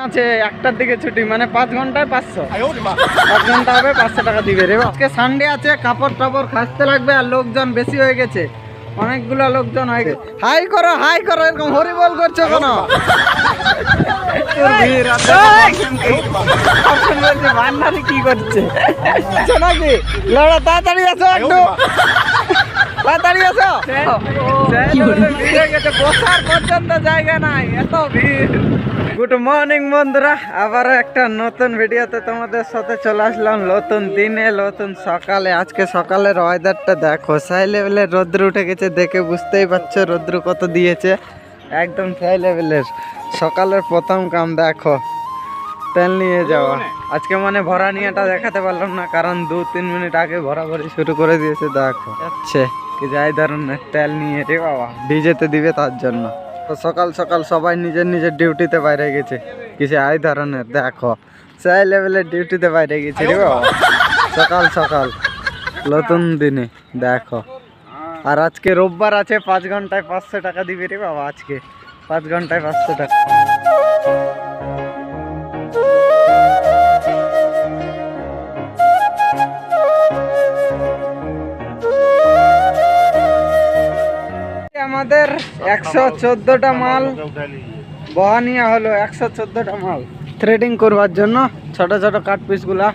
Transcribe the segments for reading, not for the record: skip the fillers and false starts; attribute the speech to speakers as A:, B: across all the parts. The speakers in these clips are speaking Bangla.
A: আছে 1টার দিকে ছুটি, মানে 5 ঘন্টায় 500, 5 ঘন্টা হবে 500 টাকা দিবে রে। আজকে সানডে আছে, কাপড় টাপড় খাসতে লাগবে, আর লোকজন বেশি হয়ে গেছে, অনেকগুলো লোকজন হয়ে গেছে। হাই করো হাই করো, এরকম হরিবল করছো কেন? ভান্ডারি কি করছে নাকি? লড়া তাড়াতাড়ি আসো, একটু তাড়াতাড়ি আসো। বসার পর্যন্ত জায়গা নাই, এত ভিড়। গুড মর্নিং বন্ধুরা, আবারও একটা নতুন ভিডিওতে তোমাদের সাথে চলে আসলাম, নতুন দিনে নতুন সকালে। আজকে সকালের ওয়েদারটা দেখো, সাই লেভেলের রোদ্র উঠে গেছে, দেখে বুঝতেই পারছো রোদ্র কত দিয়েছে, একদম সাই লেভেলের। সকালের প্রথম কাম দেখো, তেল নিয়ে যাওয়া। আজকে মানে ভরা নিয়েটা দেখাতে পারলাম না, কারণ 2-3 মিনিট আগে ভরাভরি শুরু করে দিয়েছে। দেখো যাচ্ছে কি যাই ধরনের তেল নিয়ে রে বাবা, ভিজেতে দিবে তার জন্য। তো সকাল সকাল সবাই নিজের নিজের ডিউটিতে বাইরে গেছে, কিছু আই ধরনের। দেখো সাই লেভেলের ডিউটিতে বাইরে গেছে রে বাবা, সকাল সকাল নতুন দিনে। দেখো আর আজকে রোববার আছে, 5 ঘন্টায় 500 টাকা দিবে রে বাবা। আজকে 5 ঘন্টায় 500 টাকা। আমাদের 114টা মাল বহা নিয়ে হলো, 114টা মাল থ্রেডিং করবার জন্য, ছোট ছোট কাট পিস গুলা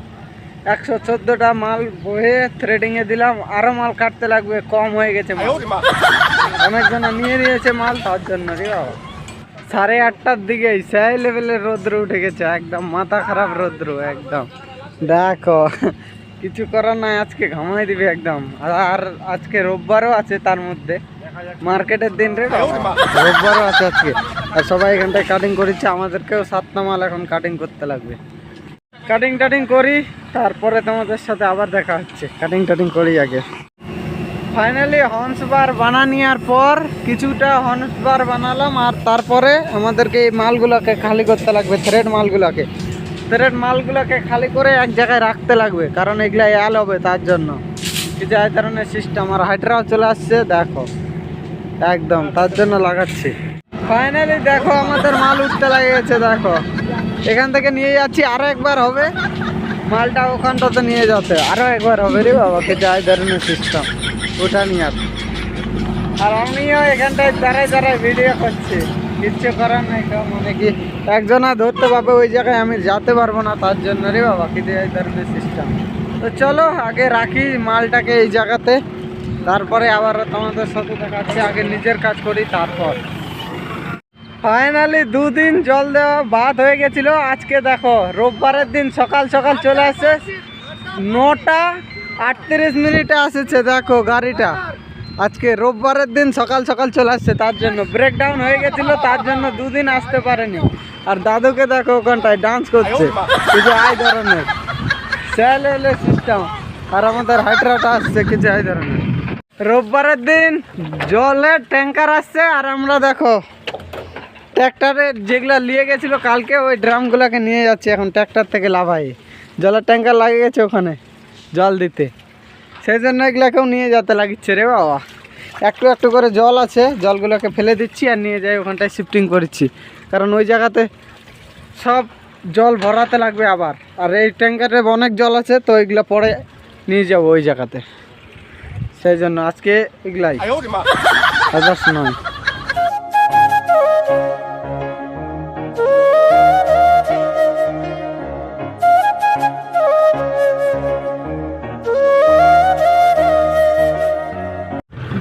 A: 114টা মাল বহে থ্রেডিং এ দিলাম। আরো মাল কাটতে লাগবে, কম হয়ে গেছে মাল, অনেকজন নিয়ে নিয়েছে মাল, তার জন্য রে বাবা। 8:30টার দিকে সেই লেভেলের রৌদ্র উঠে গেছে, একদম মাথা খারাপ রৌদ্র একদম। দেখো কিছু করার নাই, আজকে ঘামাই দিবে একদম। আর আজকে রোববারও আছে, তার মধ্যে মার্কেটের দিন রে, রোববারও আছে আজকে। আর সবাই এখানটায় কাটিং করেছে, আমাদেরকেও 7টা মাল এখন কাটিং করতে লাগবে। কাটিং টাটিং করি, তারপরে তোমাদের সাথে আবার দেখা হচ্ছে। কাটিং টাটিং করি আগে। ফাইনালি হর্নস বার বানানোর পর কিছুটা হর্নস বার বানালাম, আর তারপরে আমাদেরকে এই মালগুলোকে খালি করতে লাগবে, থ্রেড মালগুলোকে খালি করে এক জায়গায় রাখতে লাগবে, কারণ এগুলা এল হবে, তার জন্য কিছু এই ধরনের সিস্টেম। আর হাইড্রাও চলে আসছে, দেখো একদম তার জন্য লাগাচ্ছি। ফাইনালি দেখো আমাদের মাল উঠতে লাগে গেছে, দেখো এখান থেকে নিয়ে যাচ্ছি, আরো একবার হবে মালটা ওখানটাতে নিয়ে যেতে, আরো একবার হবে রে বাবা, কিছু এই ধরনের সিস্টেম ওটা নিয়ে। আর আমিও এখানটায় দাঁড়ায় ভিডিও করছি, কিচ্ছু করার নাই, মানে কি একজনা ধরতে পারবে ওই জায়গায়, আমি যেতে পারবো না, তার জন্য রে বাবা কিছু এই ধরনের সিস্টেম। তো চলো আগে রাখি মালটাকে এই জায়গাতে, তারপরে আবার তোমাদের সাথে দেখাচ্ছি। আগে নিজের কাজ করি, তারপর। ফাইনালি 2 দিন জল দেওয়া বাদ হয়ে গেছিল। আজকে দেখো রোববারের দিন সকাল সকাল চলে আসছে, 9:38 আসছে। দেখো গাড়িটা আজকে রোববারের দিন সকাল সকাল চলে আসছে, তার জন্য ব্রেকডাউন হয়ে গেছিল, তার জন্য 2 দিন আসতে পারেনি। আর দাদুকে দেখো ওখানটায় ডান্স করছে, কিছু এই ধরনের স্যালেলে সিস্টেম। আর আমাদের হাইড্রাটা আসছে কিছু এই ধরনের। রোববারের দিন জলের ট্যাঙ্কার আসছে, আর আমরা দেখো ট্র্যাক্টরে যেগুলা নিয়ে গেছিল কালকে, ওই ড্রামগুলোকে নিয়ে যাচ্ছি এখন ট্র্যাক্টর থেকে লাভাই। জলের ট্যাঙ্কার লাগিয়ে গেছে ওখানে জল দিতে, সেই জন্য এগুলাকেও নিয়ে যেতে লাগিচ্ছে রে বাবা। একটু একটু করে জল আছে, জলগুলোকে ফেলে দিচ্ছি আর নিয়ে যাই ওখানটায় শিফটিং করছি, কারণ ওই জায়গাতে সব জল ভরাতে লাগবে আবার। আর এই ট্যাঙ্কারে অনেক জল আছে, তো এগুলো পরে নিয়ে যাবো ওই জায়গাতে, সেই জন্য আজকে এগুলাই আদার্স নয়।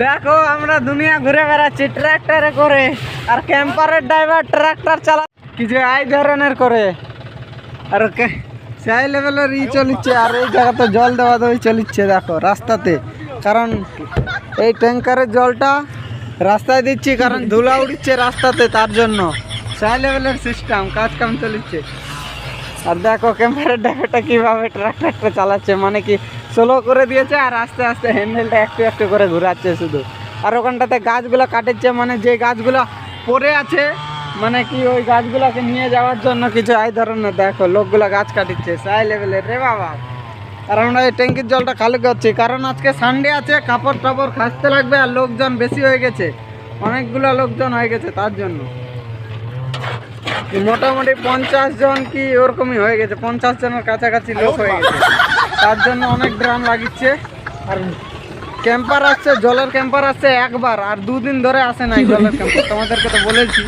A: দেখো আমরা দুনিয়া ঘুরে বেড়াচ্ছি ট্রাক্টরে করে, আর ক্যাম্পারের ড্রাইভার ট্রাক্টর চালা কিছু এই ধরনের করে, আর সেই লেভেলের চলিচ্ছে। আর এই জায়গাতে জল দেওয়া দেওয়া চলিচ্ছে দেখো রাস্তাতে, কারণ এই ট্যাঙ্কারের জলটা রাস্তায় দিচ্ছি, কারণ ধুলা উঠছে রাস্তাতে, তার জন্য সেই লেভেলের সিস্টেম কাজ কাম চলিচ্ছে। আর দেখো ক্যাম্পারের ড্রাইভারটা কীভাবে ট্রাক্টরটা চালাচ্ছে, মানে কি স্লো করে দিয়েছে, আর আস্তে আস্তে হ্যান্ডেলটা একটু একটু করে ঘুরাচ্ছে শুধু। আর ওখানটাতে গাছগুলো কাটেছে, মানে যে গাছগুলো পড়ে আছে, মানে কি ওই গাছগুলোকে নিয়ে যাওয়ার জন্য কিছু এই ধরনের। দেখো লোকগুলো গাছ কাটিচ্ছে সাই লেভেলের রে বাবা। আর আমরা এই ট্যাঙ্কির জলটা খালি করছি, কারণ আজকে সানডে আছে, কাপড় টাপড় খাসতে লাগবে, আর লোকজন বেশি হয়ে গেছে, অনেকগুলো লোকজন হয়ে গেছে, তার জন্য মোটামুটি 50 জন কি ওরকমই হয়ে গেছে, 50 জনের কাছাকাছি লোক হয়ে গেছে। তার জন্য অনেক ড্রাম লাগিচ্ছে। আর ক্যাম্পার আসছে, জলের ক্যাম্পার আসছে একবার, আর 2 দিন ধরে আসে নাই জলের ক্যাম্পার। তোমাদেরকে তো বলেছি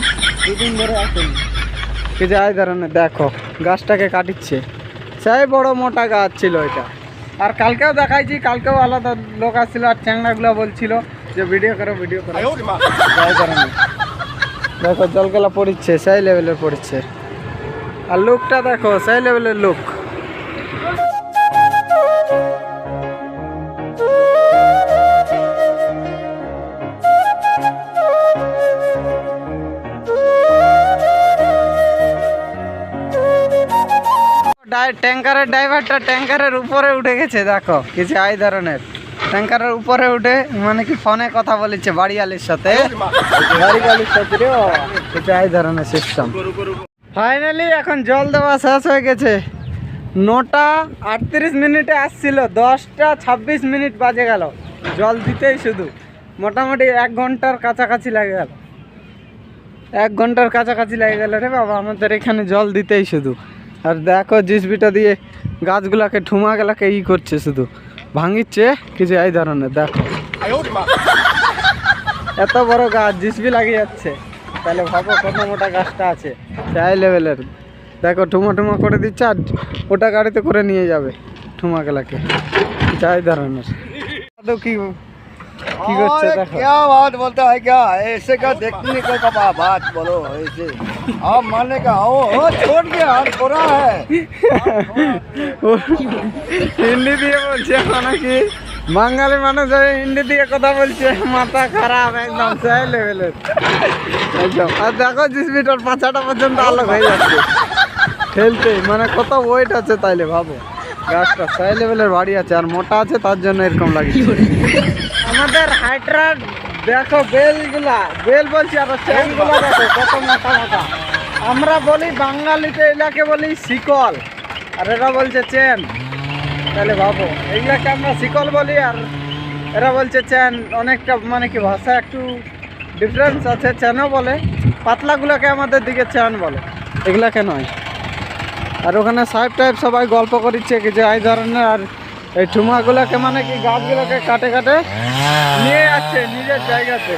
A: 2 দিন ধরে আসেনি। কি যাই ধরনের দেখো গাছটাকে কাটিচ্ছে, সেই বড় মোটা গাছ ছিল এটা। আর কালকেও দেখাইছি, কালকেও আলাদা লোক আসছিল, আর চ্যাংড়াগুলো বলছিল যে ভিডিও করো ভিডিও করো। যাই ধরনের দেখো জলগুলা পড়ছে, সেই লেভেলের পড়ছে। আর লুকটা দেখো সেই লেভেলের লুক। ট্যাঙ্কারের ড্রাইভারটা ট্যাঙ্কারের উপরে উঠে গেছে, দেখো কিছু এই ধরনের ট্যাঙ্কারের উপরে উঠে মানে কি ফোনে কথা বলেছে বাড়িওয়ালির সাথে, বাড়িওয়ালির সাথে রে বাবা। কিছু এই ধরনের সিস্টেম। ফাইনালি এখন জল দেওয়া শেষ হয়ে গেছে। 9:38 আসছিল, 10:26 বাজে গেল জল দিতেই। শুধু মোটামুটি 1 ঘন্টার কাছাকাছি লেগে গেল, 1 ঘন্টার কাছাকাছি লেগে গেল রে বাবা আমাদের এখানে জল দিতেই শুধু। আর দেখো জিসবিটা দিয়ে গাছগুলাকে ঠুমাগুলাকে করছে, শুধু ভাঙিচ্ছে কিছু এই ধরনের। দেখো এত বড় গাছ জিসবি লাগিয়ে যাচ্ছে, তাহলে ভাবো কত মোটা গাছটা আছে, সেই লেভেলের। দেখো ঠুমা ঠুমা করে দিচ্ছে, আর ওটা গাড়িতে করে নিয়ে যাবে ঠুমাগুলাকে, যাই ধরনের। কি কি করছে দেখো।
B: क्या बात बोलता है, क्या ऐसे का देखने का बात बोलो ऐसे। आप मानने का हो छोड़ के हाथ पूरा है।
A: হিন্দি দিয়ে বলছে, মানে কি বাঙালি মানুষ হয়ে হিন্দি দিয়ে কথা বলছে, মাথা খারাপ একদম সেই লেভেলের একদম। আর দেখো জিসবিটার পাছাটা পর্যন্ত আলোক হয়ে যাচ্ছে খেলতে, মানে কত ওয়েট আছে তাইলে ভাবো। গাছটা সেই লেভেলের বাড়ি আছে, আর মোটা আছে তার জন্য এরকম লাগে। আমাদের হাইট্রা দেখো বেলগুলা, বেল বলছি, আর চেনগুলা দেখো কত মোটা মোটা। আমরা বলি বাঙালিতে এলাকে বলি শিকল, আর এরা বলছে চেন। তাহলে ভাবো এগুলাকে আমরা শিকল বলি, আর এরা বলছে চেন। অনেকটা মানে কি ভাষা একটু ডিফারেন্স আছে। চেনও বলে, পাতলাগুলোকে আমাদের দিকে চেন বলে, এগুলাকে নয়। আর ওখানে সাহেব টাইপ সবাই গল্প করছে কি যে এই ধরনের। আর এই ঠুমাগুলোকে মানে কি গাছগুলোকে কাটে কাটে নিয়ে যাচ্ছে নিজের জায়গাতে,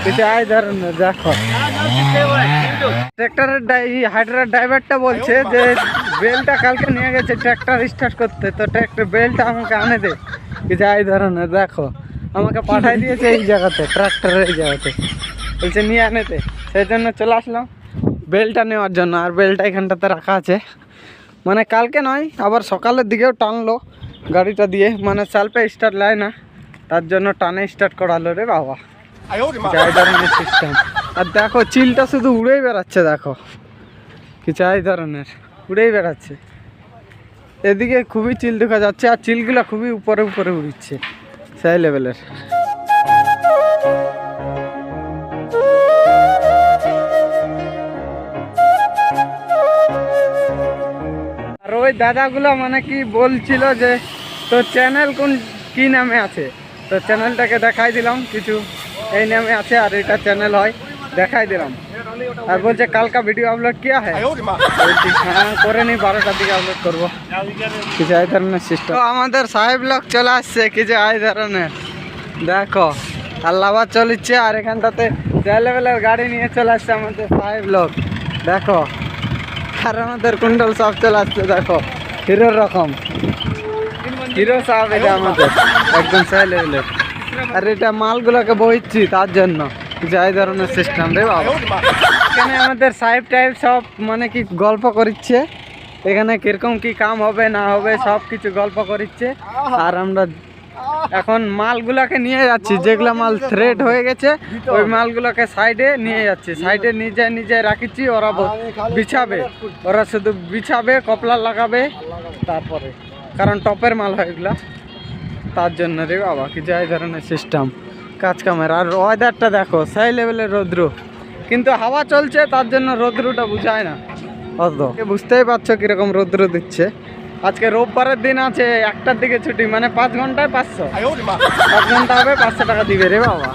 A: কিছু এই ধরনের। দেখো ট্র্যাক্টরের হাইড্রার ড্রাইভারটা বলছে যে বেলটা কালকে নিয়ে গেছে ট্র্যাক্টর স্টার্ট করতে, তো ট্র্যাক্টর বেলটা আমাকে আনে দে, কিছু এই ধরনের। দেখো আমাকে পাঠাই দিয়েছে এই জায়গাতে, ট্র্যাক্টরের এই জায়গাতে, বলছে নিয়ে আনেতে। সেই জন্য চলে আসলাম বেলটা নেওয়ার জন্য। আর বেলটা এখানটাতে রাখা আছে, মানে কালকে নয় আবার সকালের দিকেও টানলো গাড়িটা দিয়ে, মানে সালপে স্টার্ট লাই না, তার জন্য টানে স্টার্ট করালো রে বাবা, যাই ধরনের সিস্টেম। আর দেখো চিলটা শুধু উড়েই বেড়াচ্ছে, দেখো কিছু এই ধরনের উড়েই বেড়াচ্ছে। এদিকে খুবই চিল দেখা যাচ্ছে, আর চিলগুলো খুবই উপরে উপরে উড়ছে সেই লেভেলের। আর ওই দাদাগুলো মানে কি বলছিল যে তোর চ্যানেল কোন কি নামে আছে, তো চ্যানেলটাকে দেখাই দিলাম, কিছু এই নামে আছে আর এটা চ্যানেল হয়, দেখাই দিলাম। আর বলছে কালকা ভিডিও আপলোড কিয়া হ্যাঁ, বলছি হ্যাঁ করে নি, 12টার দিকে আপলোড করবো, কিছু এই ধরনের সিস্টেম। তো আমাদের সাহেব লোক চলে আসছে কিছু এই ধরনের, দেখো আর লাভা চলিচ্ছে। আর এখানটাতে যে লেভেলের গাড়ি নিয়ে চলে আসছে আমাদের সাহেব লোক, দেখো। আর আমাদের কুণ্ডল সব চলে আসছে, দেখো হিরোর রকম, হিরো সাহেব এটা আমাদের একদম সেই লেভেলের। আর এটা মালগুলোকে বইছি তার জন্য যাই ধরনের সিস্টেম রে বাবা। এখানে আমাদের সাহেব টাইপ সব মানে কি গল্প করছে, এখানে কিরকম কি কাম হবে না হবে সব কিছু গল্প করছে। আর আমরা এখন মালগুলাকে নিয়ে যাচ্ছি, যেগুলা মাল থ্রেড হয়ে গেছে ওই মালগুলোকে সাইডে নিয়ে যাচ্ছি, সাইডে নিজে নিজে রাখিছি। ওরা বিছাবে, ওরা শুধু বিছাবে, কপলা লাগাবে তারপরে, কারণ টপের মাল হয় এগুলা, তার জন্য রে বাবা কি যাই ধরনের সিস্টেম কাজ কামের। আর ওয়েদারটা দেখো সেই লেভেলের রৌদ্র, কিন্তু হাওয়া চলছে তার জন্য রৌদ্রটা বুঝায় না অত, বুঝতেই পারছো কিরকম রৌদ্র দিচ্ছে। আজকে রোববারের দিন আছে, 1টার দিকে ছুটি, মানে 5 ঘন্টায় 500, 5 ঘন্টা হবে 500 টাকা দিবে রে বাবা।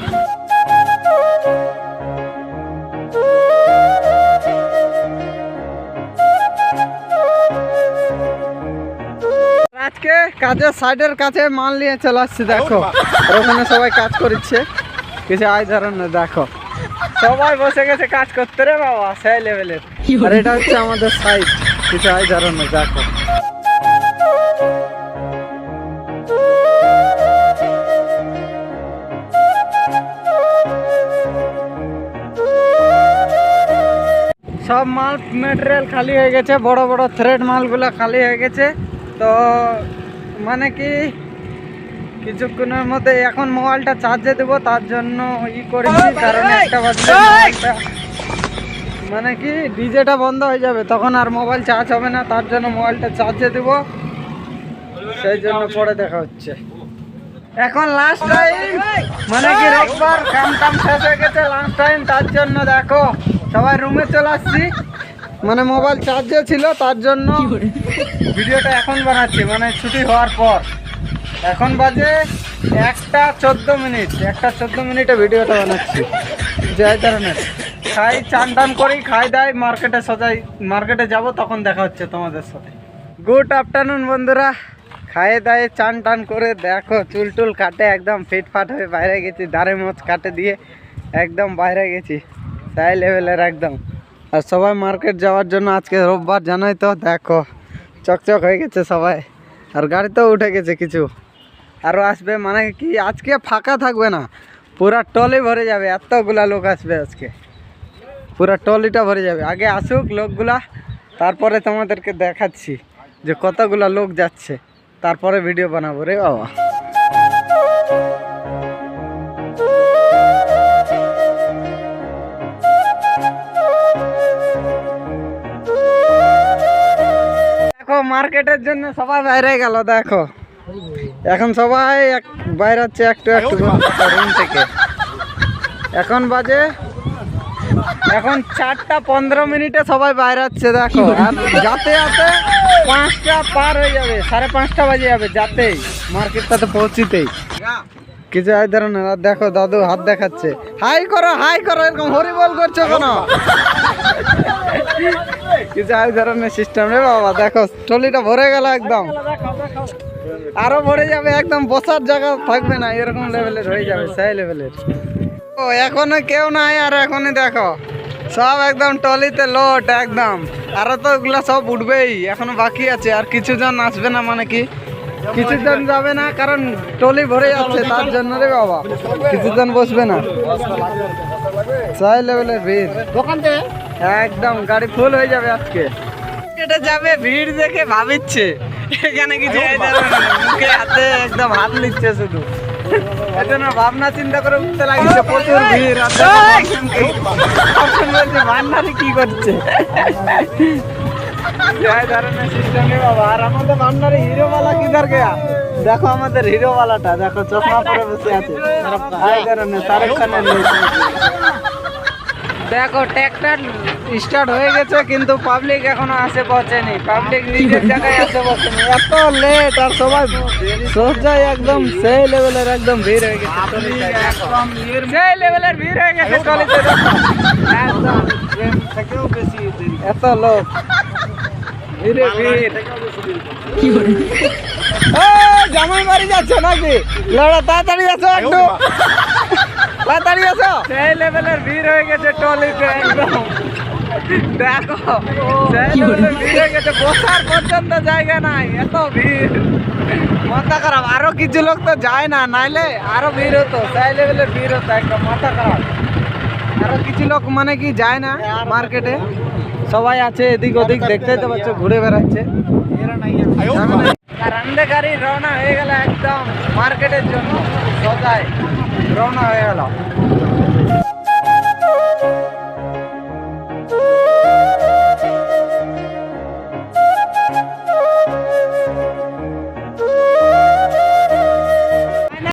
A: আজকে কাজের সাইডের কাছে মাল নিয়ে চলে আসছি দেখো, আর ওখানে সবাই কাজ করছে, কিছু আয় ধরনের দেখো সবাই বসে গেছে কাজ করতে রে বাবা, সেই লেভেলের। আর এটা হচ্ছে আমাদের সাইড, কিছু আয় ধরনের দেখো। সব মাল মেটেরিয়াল খালি হয়ে গেছে, বড় বড় থ্রেড মালগুলো খালি হয়ে গেছে। তো মানে কি কিছুক্ষণের মধ্যে এখন মোবাইলটা চার্জে দেবো, তার জন্য করেছি, কারণ একটা বাজলে মানে কি ডিজেটা বন্ধ হয়ে যাবে, তখন আর মোবাইল চার্জ হবে না, তার জন্য মোবাইলটা চার্জে দেবো, সেই জন্য পরে দেখা হচ্ছে। এখন লাস্ট টাইম মানে কি রোববার কাম শেষ হয়ে গেছে, লাস্ট টাইম, তার জন্য দেখো সবাই রুমে চলে আসছি, মানে মোবাইল চার্জে ছিল, তার জন্য ভিডিওটা এখন বানাচ্ছি, মানে ছুটি হওয়ার পর। এখন বাজে 1:14 মিনিটে ভিডিওটা বানাচ্ছি। যাই ধরনের খাই, চান টান করি, খাই দাই, মার্কেটে যাব, তখন দেখা হচ্ছে তোমাদের সাথে। গুড আফটারনুন বন্ধুরা, খায়ে দায়ে চান টান করে দেখো চুল টুল কাটে একদম ফিটফাট হয়ে বাইরে গেছি, দাড়ি মোচ কাটে দিয়ে একদম বাইরে গেছি, তাই লেভেলের একদম। আর সবাই মার্কেট যাওয়ার জন্য, আজকে রোববার জানাই তো, দেখো চকচক হয়ে গেছে সবাই, আর গাড়িতেও উঠে গেছে কিছু, আরও আসবে, মানে কি আজকে ফাঁকা থাকবে না, পুরা টলি ভরে যাবে, এতগুলা লোক আসবে আজকে, পুরা টলিটা ভরে যাবে। আগে আসুক লোকগুলা, তারপরে তোমাদেরকে দেখাচ্ছি যে কতগুলা লোক যাচ্ছে, তারপরে ভিডিও বানাবো রে বাবা। দেখো মার্কেটের জন্য সবাই বাইরে গেল, দেখো এখন সবাই বাইরে হচ্ছে একটু একটু রুম থেকে। এখন বাজে 4:15 মিনিটে সবাই বাইরে হচ্ছে দেখো, আর যাতে যাতে 5টা পার হয়ে যাবে, 5:30 বাজে যাবে যাতেই মার্কেটটাতে পৌঁছিতেই। কিছু এই ধরনের। আর দেখো দাদু হাত দেখাচ্ছে, হাই করো এরকম হরিবল করছো কেন? কিছু এই ধরনের সিস্টেম রে বাবা। দেখো ট্রলিটা ভরে গেল একদম, আরো ভরে যাবে, একদম বসার জায়গা থাকবে না, এরকম লেভেলের হয়ে যাবে, সেই লেভেলের। ও এখনো কেউ নাই, আর এখনই দেখো সব একদম টলিতে লোড একদম, আরো তো ওগুলা সব উঠবেই, এখনো বাকি আছে, আর কিছুজন আসবে না, মানে কি কিছুজন যাবে না, কারণ টলি ভরে যাচ্ছে, তার জন্য রে বাবা কিছুজন বসবে না, সেই লেভেলের ভিড় একদম, গাড়ি ফুল হয়ে যাবে আজকে। এটা যাবে ভিড় দেখে ভাবিচ্ছে এখানে কিছু মুখে হাতে একদম হাত নিচ্ছে শুধু, এজন্য ভাবনা চিন্তা করে উঠতে লাগছে, প্রচুর ভিড়। ভান্ডারে কি করছে বাবা। আর আমাদের ভান্ডারে হিরোওয়ালা কিধার গেয়া, দেখো আমাদের হিরোওয়ালাটা দেখো চশমা পরে বসে আছে, শাহরুখ খানের। দেখো ট্র্যাক্টর স্টার্ট হয়ে গেছে, কিন্তু পাবলিক এখনো আসে পৌঁছেনি, পাবলিক নিজের জায়গায় আসে পৌঁছেনি, এত লেট। আর সবাই সোজাই একদম সেই লেভেলের একদম ভিড় হয়ে গেছে, সেই লেভেলের ভিড় হয়ে গেছে টলিতে, একদম থেকেও বেশি এত লোক, ভিড়ে ভিড়। জামাই বাড়ি যাচ্ছ নাকি? লড়া তাড়াতাড়ি আসো, একটু তাড়াতাড়ি আসো, সেই লেভেলের ভিড় হয়ে গেছে টলিতে একদম। দেখো সেই লেভেলের ভিড় হয়ে গেছে, বসার পর্যন্ত জায়গা নাই, এত ভিড়, মাথা খারাপ। আরো কিছু লোক তো যায় না, নাইলে আরো ভিড় হতো, সেই লেভেলের ভিড় হতো, একদম মাথা খারাপ। আরো কিছু লোক মানে কি যায় না মার্কেটে, সবাই আছে এদিক ওদিক, দেখতেই তো পাচ্ছ ঘুরে বেড়াচ্ছে। আর আমাদের গাড়ি রওনা হয়ে গেল একদম মার্কেটের জন্য, সোজাই রওনা হয়ে গেল।